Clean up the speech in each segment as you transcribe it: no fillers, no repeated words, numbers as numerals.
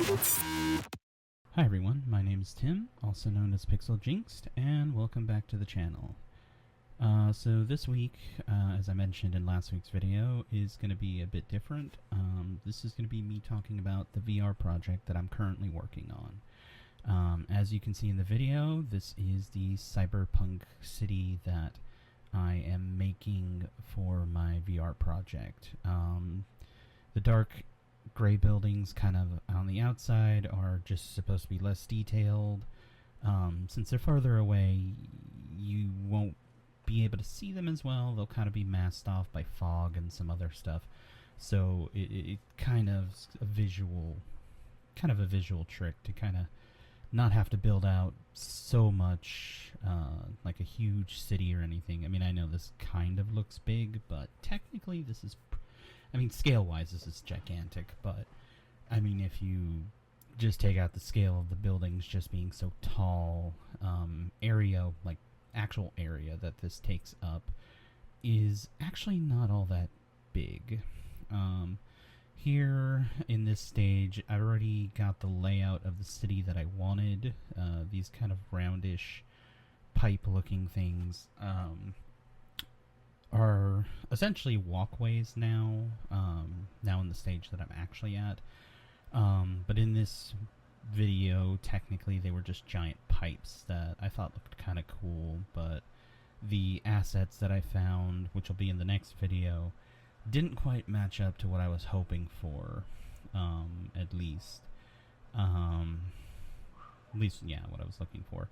Hi everyone, my name is Tim, also known as Pixel Jinxed, and welcome back to the channel. So this week, as I mentioned in last week's video, is going to be a bit different. This is going to be me talking about the VR project that I'm currently working on. As you can see in the video, this is the Cyberpunk city that I am making for my VR project. The dark gray buildings kind of on the outside are just supposed to be less detailed. Since they're farther away, you won't be able to see them as well. They'll kind of be masked off by fog and some other stuff. So it kind of a visual trick to kind of not have to build out so much like a huge city or anything. I mean, I know this kind of looks big, but technically this is, I mean, scale-wise this is gigantic, but I mean, if you just take out the scale of the buildings just being so tall, area, like actual area that this takes up is actually not all that big. Here in this stage, I already got the layout of the city that I wanted. These kind of roundish pipe-looking things are essentially walkways now. Now in the stage that I'm actually at. But in this video, technically they were just giant pipes that I thought looked kind of cool, but the assets that I found, which will be in the next video, didn't quite match up to what I was hoping for, at least, yeah, what I was looking for.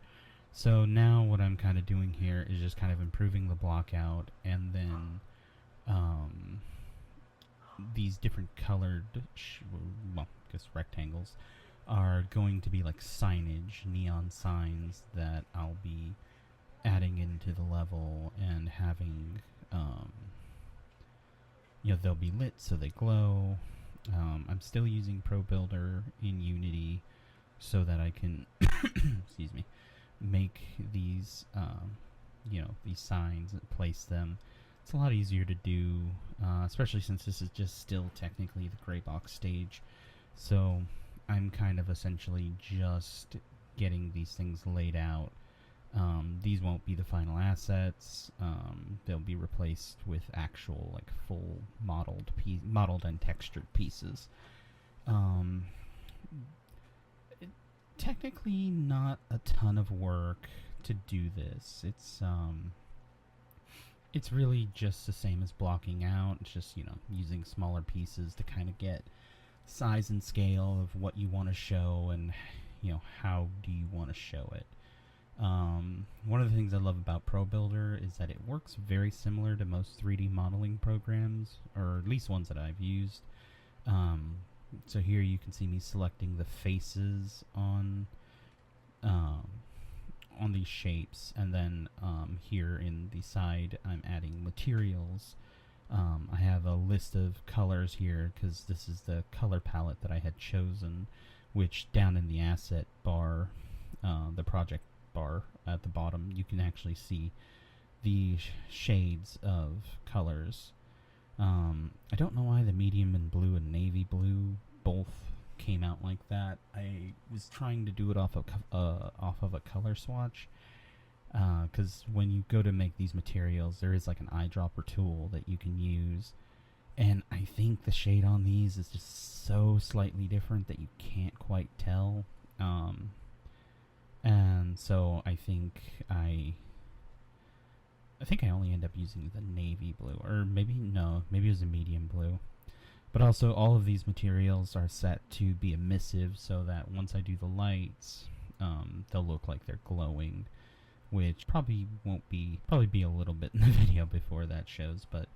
So now what I'm kind of doing here is just kind of improving the block out, and then these different colored, well, I guess rectangles, are going to be like signage, neon signs that I'll be adding into the level and having, you know, they'll be lit so they glow. I'm still using Pro Builder in Unity so that I can, excuse me, make these, you know, these signs and place them. It's a lot easier to do, especially since this is just still technically the gray box stage. So I'm kind of essentially just getting these things laid out. These won't be the final assets. They'll be replaced with actual, like, full modeled and textured pieces. Technically not a ton of work to do this. It's really just the same as blocking out. It's just, you know, using smaller pieces to kind of get size and scale of what you want to show, and, you know, how do you want to show it. One of the things I love about Pro Builder is that it works very similar to most 3D modeling programs, or at least ones that I've used. So here you can see me selecting the faces on these shapes, and then here in the side I'm adding materials. I have a list of colors here because this is the color palette that I had chosen, which down in the asset bar, the project bar at the bottom, you can actually see the shades of colors. I don't know why the medium and blue and navy blue both came out like that. I was trying to do it off of a color swatch, because when you go to make these materials, there is like an eyedropper tool that you can use, and I think the shade on these is just so slightly different that you can't quite tell. And so I think I only end up using the navy blue, or maybe it was a medium blue. But also all of these materials are set to be emissive, so that once I do the lights, they'll look like they're glowing, which probably be a little bit in the video before that shows. But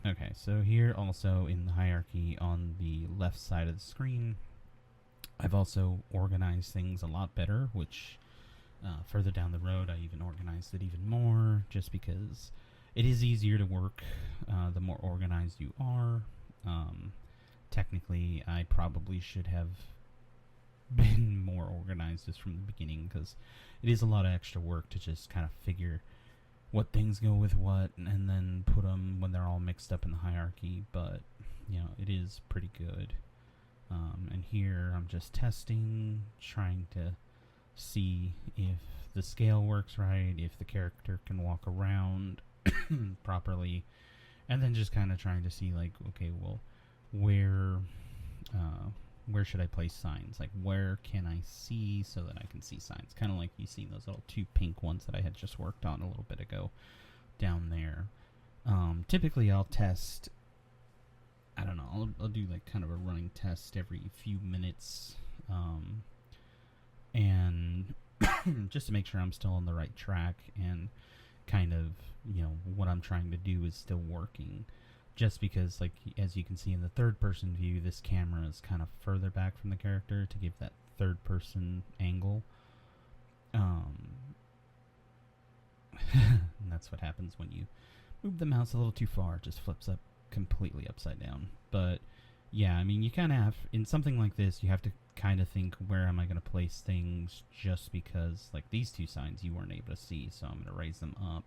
okay, so here also in the hierarchy on the left side of the screen, I've also organized things a lot better, which further down the road I even organized it even more, just because it is easier to work the more organized you are. Technically I probably should have been more organized just from the beginning, because it is a lot of extra work to just kind of figure what things go with what, and then put them when they're all mixed up in the hierarchy. But, you know, it is pretty good. And here I'm just testing, trying to see if the scale works right, if the character can walk around properly, and then just kind of trying to see, like, okay, well, where where should I place signs? Like, where can I see so that I can see signs? Kind of like you see those little two pink ones that I had just worked on a little bit ago down there. Typically, I'll test. I don't know. I'll do like kind of a running test every few minutes, and just to make sure I'm still on the right track and kind of, what I'm trying to do is still working. Just because, like, as you can see in the third-person view, this camera is kind of further back from the character to give that third-person angle. And that's what happens when you move the mouse a little too far. It just flips up completely upside down. But, yeah, I mean, you kind of have, in something like this, you have to kind of think, where am I going to place things, just because, like, these two signs you weren't able to see, so I'm going to raise them up.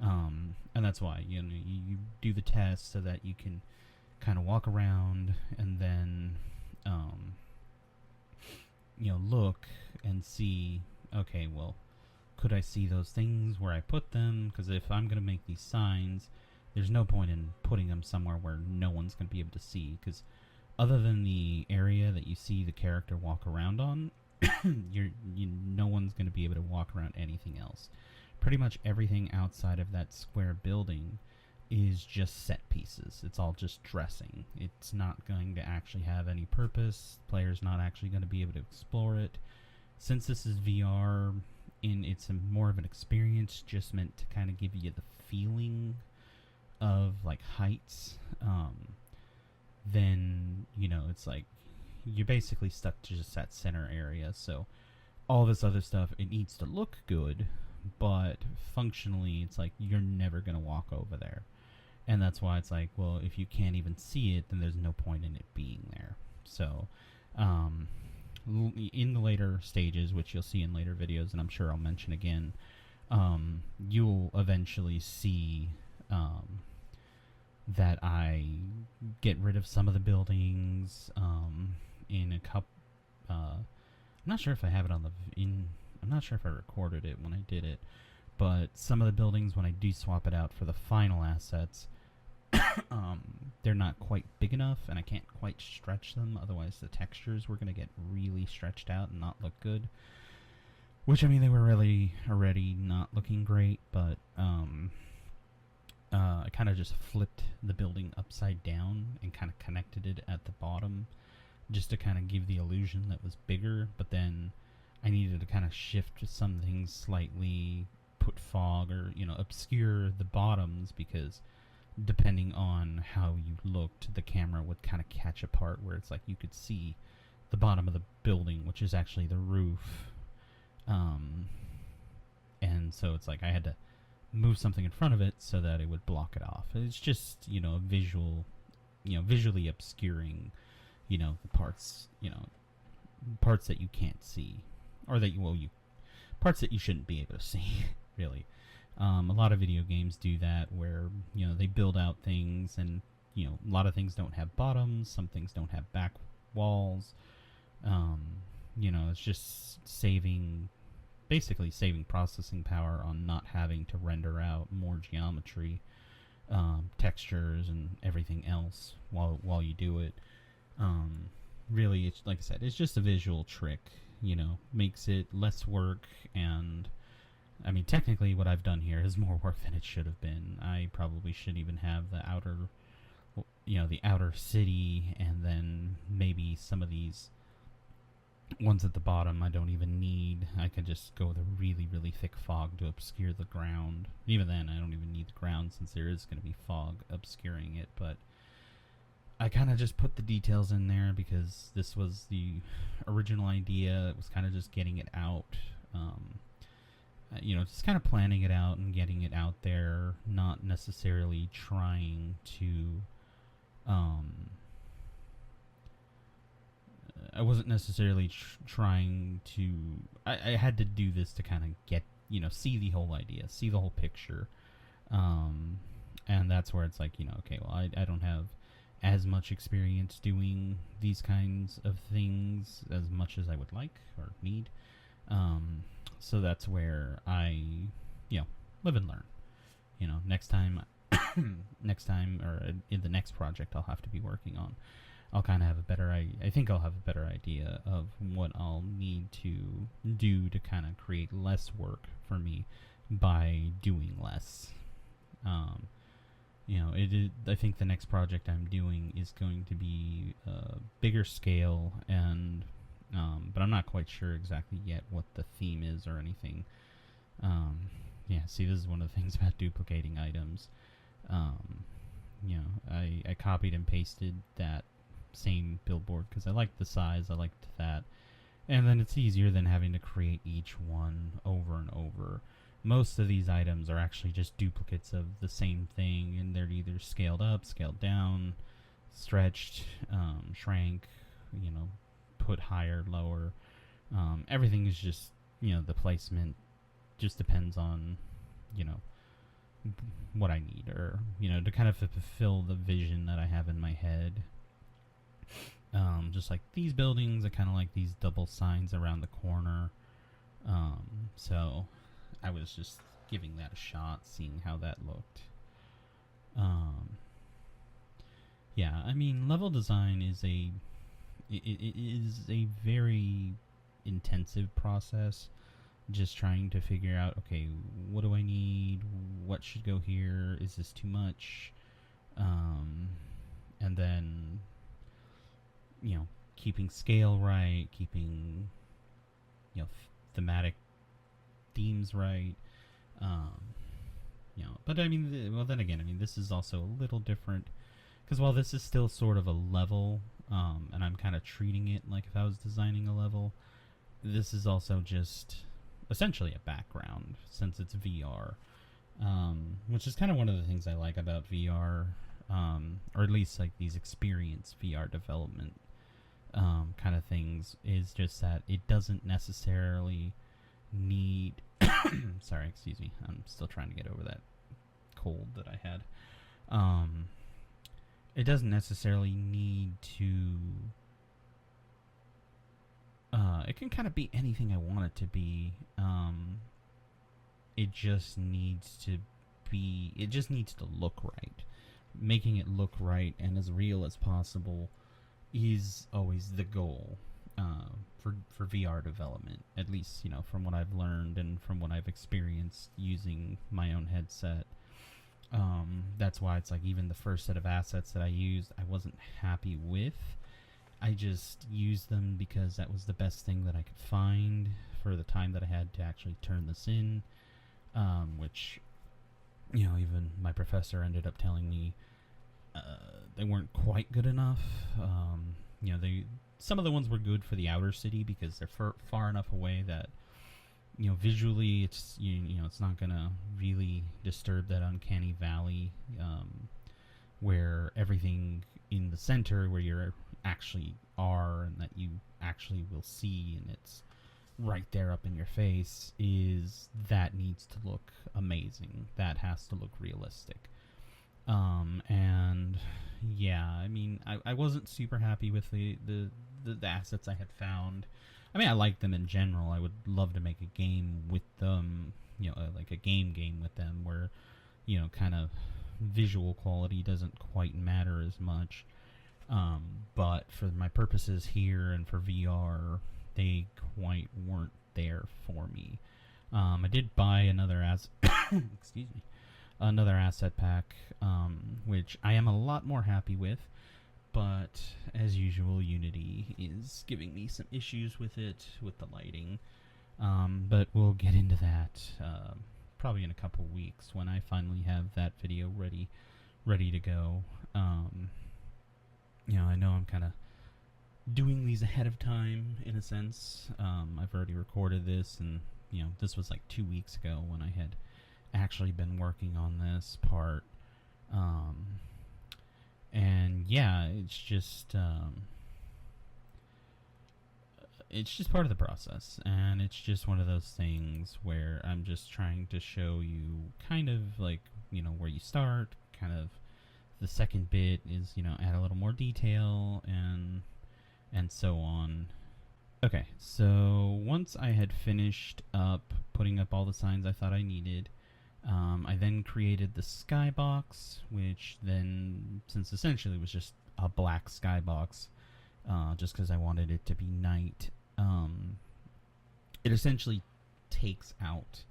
And that's why, you do the test so that you can kind of walk around and then, look and see, okay, well, could I see those things where I put them? Because if I'm going to make these signs, there's no point in putting them somewhere where no one's going to be able to see. Because other than the area that you see the character walk around on, no one's going to be able to walk around anything else. Pretty much everything outside of that square building is just set pieces. It's all just dressing. It's not going to actually have any purpose. Player's not actually going to be able to explore it. Since this is VR, it's more of an experience, just meant to kind of give you the feeling of, like, heights. Then, it's like you're basically stuck to just that center area. So all this other stuff, it needs to look good, but functionally it's like you're never going to walk over there. And that's why it's like, well, if you can't even see it, then there's no point in it being there. So in the later stages, which you'll see in later videos, and I'm sure I'll mention again, you'll eventually see that I get rid of some of the buildings in a couple. I'm not sure if I have it on I'm not sure if I recorded it when I did it, but some of the buildings, when I do swap it out for the final assets, they're not quite big enough, and I can't quite stretch them. Otherwise, the textures were going to get really stretched out and not look good. Which, I mean, they were really already not looking great, but I kind of just flipped the building upside down and kind of connected it at the bottom, just to kind of give the illusion that was bigger. But then I needed to kind of shift some things slightly, put fog, or, obscure the bottoms, because depending on how you looked, the camera would kind of catch a part where it's like you could see the bottom of the building, which is actually the roof. And so it's like I had to move something in front of it so that it would block it off. It's just, a visually obscuring, the parts, parts that you can't see, or that parts that you shouldn't be able to see, really. A lot of video games do that, where, they build out things, and, a lot of things don't have bottoms, some things don't have back walls. It's just basically saving processing power on not having to render out more geometry, textures, and everything else while you do it. Really, it's, like I said, it's just a visual trick, makes it less work. And I mean, technically what I've done here is more work than it should have been. I probably should even have the outer city, and then maybe some of these ones at the bottom I don't even need. I could just go with a really, really thick fog to obscure the ground. Even then, I don't even need the ground, since there is going to be fog obscuring it. But I kind of just put the details in there because this was the original idea. It was kind of just getting it out. Just kind of planning it out and getting it out there, not necessarily trying to I wasn't necessarily trying to. I had to do this to kind of get, see the whole idea, see the whole picture. And that's where it's like, okay, well, I don't have as much experience doing these kinds of things as much as I would like or need. Um, so that's where I, live and learn. Next time, or in the next project I'll have to be working on, I'll kind of have a better. I think I'll have a better idea of what I'll need to do to kind of create less work for me by doing less. Um, I think the next project I'm doing is going to be bigger scale, and but I'm not quite sure exactly yet what the theme is or anything. Um, see, this is one of the things about duplicating items. I copied and pasted that same billboard because I liked the size, I liked that, and then it's easier than having to create each one over and over. Most of these items are actually just duplicates of the same thing, and they're either scaled up, scaled down, stretched, shrank, put higher, lower. Everything is just, the placement just depends on, what I need, or, to kind of fulfill the vision that I have in my head. Just like these buildings, I kind of like these double signs around the corner. So I was just giving that a shot, seeing how that looked. Level design is it is a very intensive process. Just trying to figure out, okay, what do I need? What should go here? Is this too much? And then, keeping scale right, keeping, thematic themes right. But then again, this is also a little different because while this is still sort of a level, and I'm kind of treating it like if I was designing a level, this is also just essentially a background since it's VR, which is kind of one of the things I like about VR, or at least like these experience VR development kind of things, is just that it doesn't necessarily need sorry, excuse me, I'm still trying to get over that cold that I had. It doesn't necessarily need to it can kind of be anything I want it to be. It just needs to look right. Making it look right and as real as possible is always the goal for VR development. At least, from what I've learned and from what I've experienced using my own headset. That's why it's like even the first set of assets that I used, I wasn't happy with. I just used them because that was the best thing that I could find for the time that I had to actually turn this in, which, even my professor ended up telling me they weren't quite good enough. Some of the ones were good for the outer city because they're far enough away that, visually it's it's not gonna really disturb that uncanny valley, where everything in the center where you're actually are and that you actually will see and it's right there up in your face that needs to look amazing. That has to look realistic. And yeah, I wasn't super happy with the assets I had found. I like them in general. I would love to make a game with them, like a game with them where, kind of visual quality doesn't quite matter as much. But for my purposes here and for VR, they quite weren't there for me. I did buy another excuse me, another asset pack, which I am a lot more happy with. But as usual, Unity is giving me some issues with it, with the lighting. But we'll get into that probably in a couple weeks when I finally have that video ready to go. I know I'm kind of doing these ahead of time in a sense. I've already recorded this, and this was like 2 weeks ago when I had actually been working on this part. And yeah, it's just part of the process, and it's just one of those things where I'm just trying to show you kind of like, where you start, kind of the second bit is, add a little more detail and so on. Okay, so once I had finished up putting up all the signs I thought I needed, I then created the skybox, which then, since essentially it was just a black skybox, just because I wanted it to be night, it essentially takes out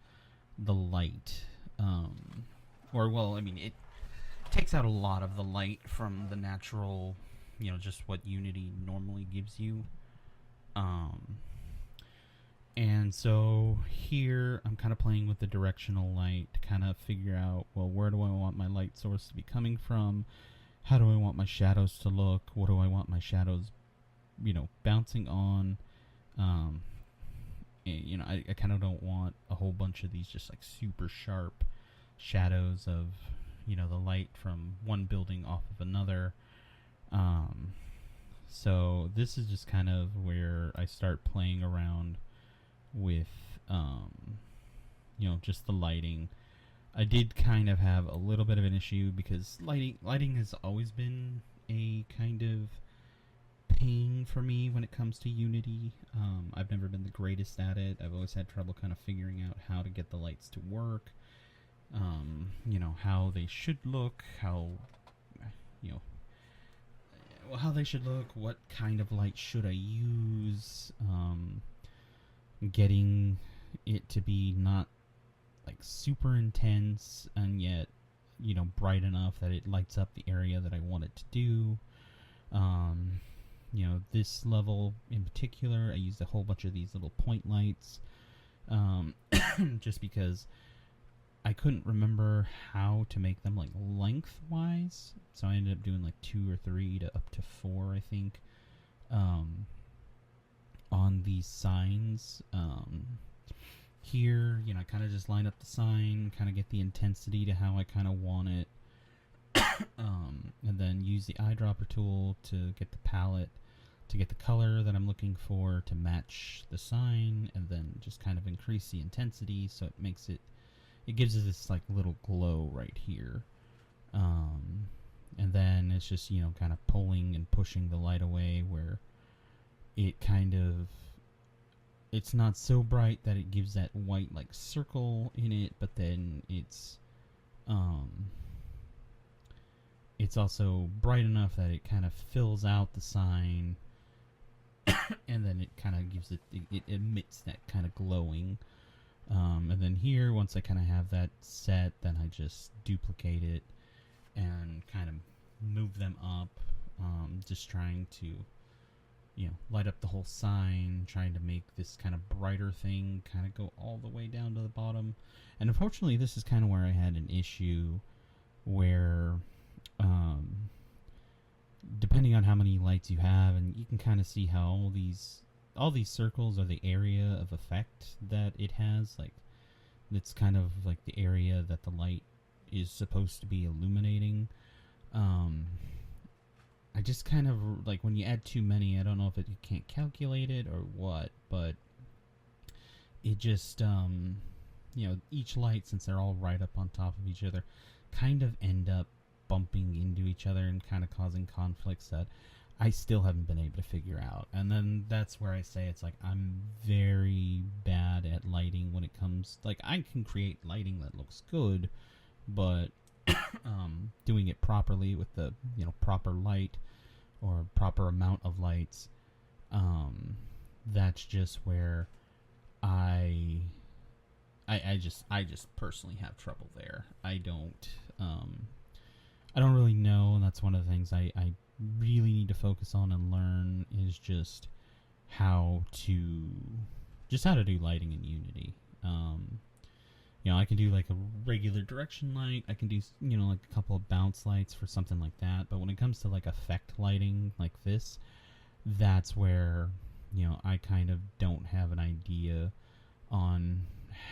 the light, it takes out a lot of the light from the natural, just what Unity normally gives you. And so here I'm kind of playing with the directional light to kind of figure out, well, where do I want my light source to be coming from? How do I want my shadows to look? What do I want my shadows, bouncing on? I kind of don't want a whole bunch of these just like super sharp shadows of, the light from one building off of another. So this is just kind of where I start playing around with, just the lighting. I did kind of have a little bit of an issue because lighting has always been a kind of pain for me when it comes to Unity. I've never been the greatest at it. I've always had trouble kind of figuring out how to get the lights to work, how they should look, how they should look, what kind of light should I use, getting it to be not like super intense and yet, bright enough that it lights up the area that I want it to do. This level in particular, I used a whole bunch of these little point lights, just because I couldn't remember how to make them like lengthwise, so I ended up doing like 2 or 3 to up to 4, I think, on these signs. Here, I kind of just line up the sign, kind of get the intensity to how I kind of want it, and then use the eyedropper tool to get the palette, to get the color that I'm looking for to match the sign, and then just kind of increase the intensity so it gives us this like little glow right here. And then it's just, kind of pulling and pushing the light away where it's not so bright that it gives that white like circle in it, but then it's also bright enough that it kind of fills out the sign, and then it kind of gives it emits that kind of glowing. And then here, once I kind of have that set, then I just duplicate it and kind of move them up, just trying to, light up the whole sign, trying to make this kind of brighter thing kind of go all the way down to the bottom. And unfortunately, this is kind of where I had an issue where, depending on how many lights you have, and you can kind of see how all these circles are the area of effect that it has. Like, it's kind of like the area that the light is supposed to be illuminating. I just kind of, like, when you add too many, I don't know if you can't calculate it or what, but it just, each light, since they're all right up on top of each other, kind of end up bumping into each other and kind of causing conflicts that I still haven't been able to figure out. And then that's where I say it's like I'm very bad at lighting when it comes, like, I can create lighting that looks good, but doing it properly with the proper light or proper amount of lights, that's just where I just personally have trouble there. I don't really know, and that's one of the things I really need to focus on and learn, is just how to do lighting in Unity. I can do like a regular direction light. I can do, like a couple of bounce lights for something like that. But when it comes to like effect lighting like this, that's where, I kind of don't have an idea on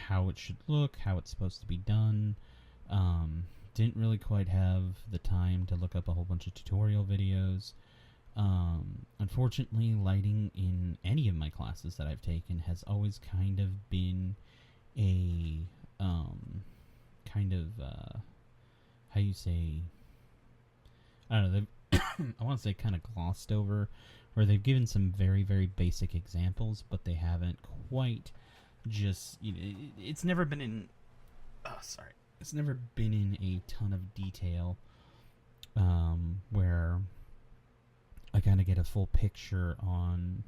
how it should look, how it's supposed to be done. Didn't really quite have the time to look up a whole bunch of tutorial videos. Unfortunately, lighting in any of my classes that I've taken has always kind of been a I don't know, I want to say kind of glossed over, where they've given some very, very basic examples, but they haven't quite just, it's never been in, it's never been in a ton of detail, where I kind of get a full picture on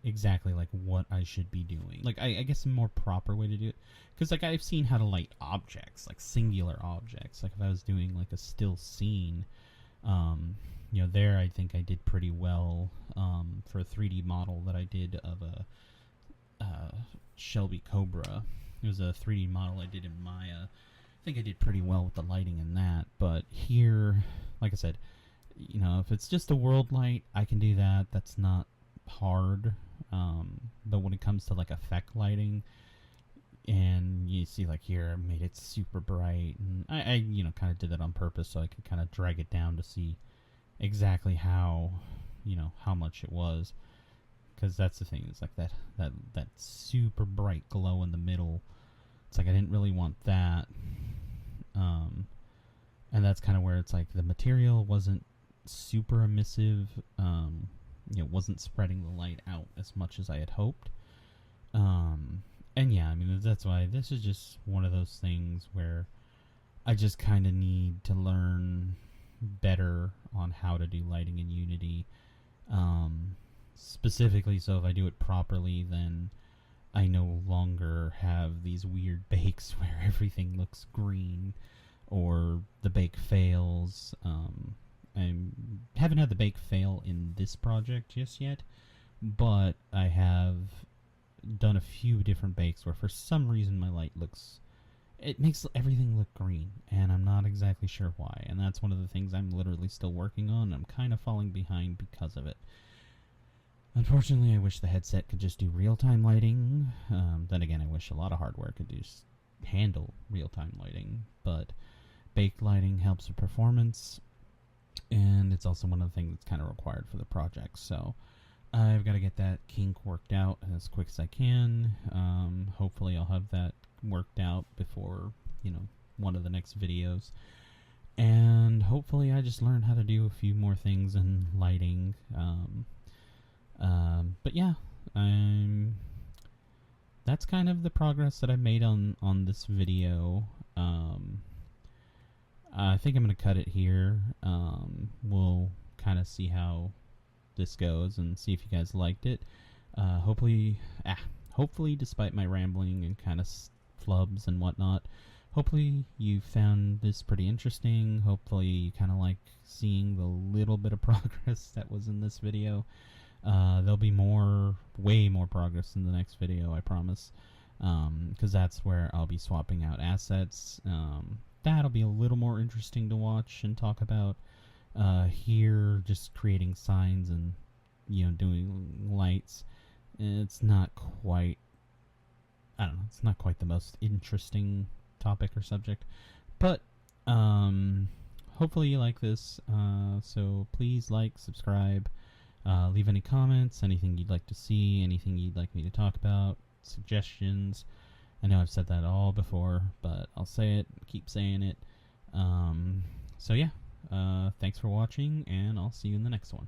exactly like what I should be doing. Like, I guess a more proper way to do it, because like I've seen how to light objects, like singular objects. Like if I was doing like a still scene, there I think I did pretty well for a 3D model that I did of a Shelby Cobra. It was a 3D model I did in Maya. I think I did pretty well with the lighting in that. But here, like I said, if it's just a world light, I can do that. That's not hard. But when it comes to like effect lighting, and you see like here I made it super bright, and I kind of did that on purpose so I could kind of drag it down to see exactly how much it was, because that's the thing. It's like that super bright glow in the middle. It's like I didn't really want that, and that's kind of where it's like the material wasn't super emissive. Wasn't spreading the light out as much as I had hoped. And yeah, I mean, that's why this is just one of those things where I just kind of need to learn better on how to do lighting in Unity. Specifically, so if I do it properly, then I no longer have these weird bakes where everything looks green or the bake fails. I haven't had the bake fail in this project just yet, but I have done a few different bakes where for some reason my light makes everything look green, and I'm not exactly sure why, and that's one of the things I'm literally still working on. I'm kind of falling behind because of it. Unfortunately, I wish the headset could just do real-time lighting. Then again, I wish a lot of hardware could just handle real-time lighting, but baked lighting helps with performance, and it's also one of the things that's kind of required for the project. So I've got to get that kink worked out as quick as I can. Hopefully I'll have that worked out before one of the next videos, and hopefully I just learn how to do a few more things in lighting. But yeah, that's kind of the progress that I made on this video. I think I'm going to cut it here. We'll kind of see how this goes and see if you guys liked it. Hopefully, despite my rambling and kind of flubs and whatnot, hopefully you found this pretty interesting. Hopefully you kind of like seeing the little bit of progress that was in this video. There'll be way more progress in the next video, I promise, because that's where I'll be swapping out assets. That'll be a little more interesting to watch and talk about. Here, just creating signs and doing lights, it's not quite, it's not quite the most interesting topic or subject, but hopefully you like this. So please like, subscribe, leave any comments, anything you'd like to see, anything you'd like me to talk about, suggestions. I know I've said that all before, but I'll say it, keep saying it. So yeah, thanks for watching, and I'll see you in the next one.